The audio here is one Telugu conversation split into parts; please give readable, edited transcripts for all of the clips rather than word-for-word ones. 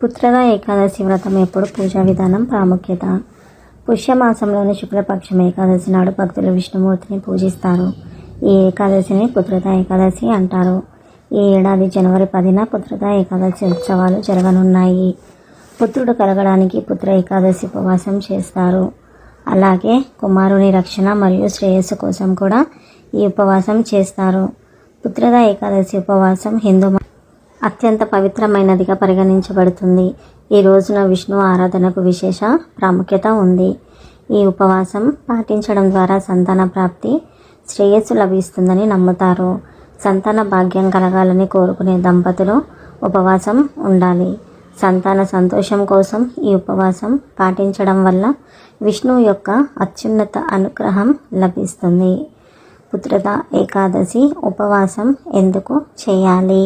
పుత్రద ఏకాదశి వ్రతం ఎప్పుడు పూజా విధానం ప్రాముఖ్యత. పుష్యమాసంలోని శుక్లపక్షం ఏకాదశి నాడు భక్తులు విష్ణుమూర్తిని పూజిస్తారు. ఈ ఏకాదశిని పుత్రద ఏకాదశి అంటారు. ఈ ఏడాది జనవరి 10న పుత్రద ఏకాదశి ఉత్సవాలు జరగనున్నాయి. పుత్రుడు కలగడానికి పుత్ర ఏకాదశి ఉపవాసం చేస్తారు. అలాగే కుమారుని రక్షణ మరియు శ్రేయస్సు కోసం కూడా ఈ ఉపవాసం చేస్తారు. పుత్రద ఏకాదశి ఉపవాసం హిందూ అత్యంత పవిత్రమైనదిగా పరిగణించబడుతుంది. ఈ రోజున విష్ణు ఆరాధనకు విశేష ప్రాముఖ్యత ఉంది. ఈ ఉపవాసం పాటించడం ద్వారా సంతాన ప్రాప్తి, శ్రేయస్సు లభిస్తుందని నమ్ముతారు. సంతాన భాగ్యం కలగాలని కోరుకునే దంపతులు ఉపవాసం ఉండాలి. సంతాన సంతోషం కోసం ఈ ఉపవాసం పాటించడం వల్ల విష్ణువు యొక్క అత్యున్నత అనుగ్రహం లభిస్తుంది. పుత్రద ఏకాదశి ఉపవాసం ఎందుకు చేయాలి?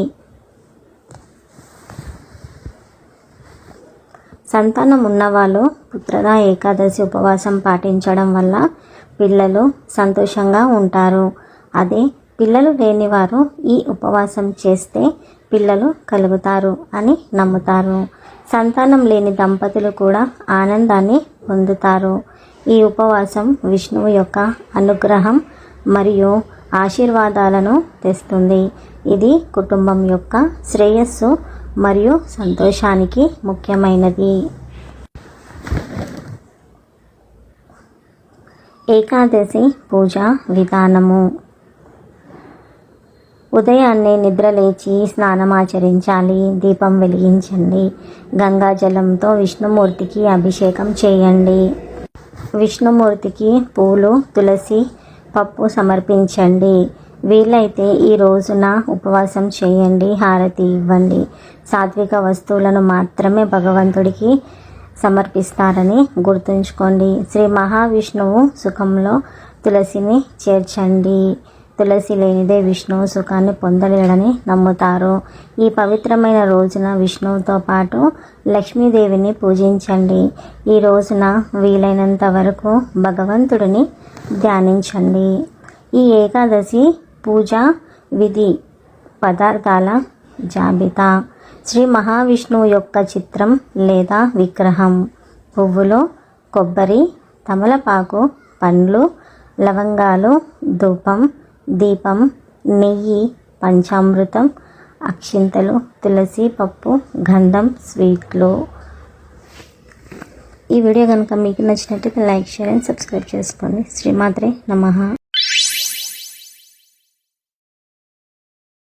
సంతానం ఉన్నవాళ్ళు పుత్రద ఏకాదశి ఉపవాసం పాటించడం వల్ల పిల్లలు సంతోషంగా ఉంటారు. అదే పిల్లలు లేనివారు ఈ ఉపవాసం చేస్తే పిల్లలు కలుగుతారు అని నమ్ముతారు. సంతానం లేని దంపతులు కూడా ఆనందాన్ని పొందుతారు. ఈ ఉపవాసం విష్ణువు యొక్క అనుగ్రహం మరియు ఆశీర్వాదాలను తెస్తుంది. ఇది కుటుంబం యొక్క శ్రేయస్సు మరియు సంతోషానికి ముఖ్యమైనది. ఏకాదశి పూజా విధానము. ఉదయాన్నే నిద్రలేచి స్నానమాచరించాలి. దీపం వెలిగించండి. గంగాజలంతో విష్ణుమూర్తికి అభిషేకం చేయండి. విష్ణుమూర్తికి పూలు, తులసి, పప్పు సమర్పించండి. వీలైతే ఈ రోజున ఉపవాసం చేయండి. హారతి ఇవ్వండి. సాత్విక వస్తువులను మాత్రమే భగవంతుడికి సమర్పిస్తారని గుర్తుంచుకోండి. శ్రీ మహావిష్ణువు సుఖంలో తులసిని చేర్చండి. తులసి లేనిదే విష్ణువు సుఖాన్ని పొందలేడని నమ్ముతారు. ఈ పవిత్రమైన రోజున విష్ణువుతో పాటు లక్ష్మీదేవిని పూజించండి. ఈ రోజున వీలైనంత వరకు భగవంతుడిని ధ్యానించండి. ఈ ఏకాదశి పూజా విధి పదార్థాల జాబితా. శ్రీ మహావిష్ణువు యొక్క చిత్రం లేదా విగ్రహం, పువ్వులు, కొబ్బరి, తమలపాకు, పండ్లు, లవంగాలు, ధూపం, దీపం, నెయ్యి, పంచామృతం, అక్షింతలు, తులసి, పప్పు, గంధం, స్వీట్లు. ఈ వీడియో కనుక మీకు నచ్చినట్లయితే లైక్, షేర్ అండ్ సబ్స్క్రైబ్ చేసుకోండి. శ్రీమాత్రే నమః.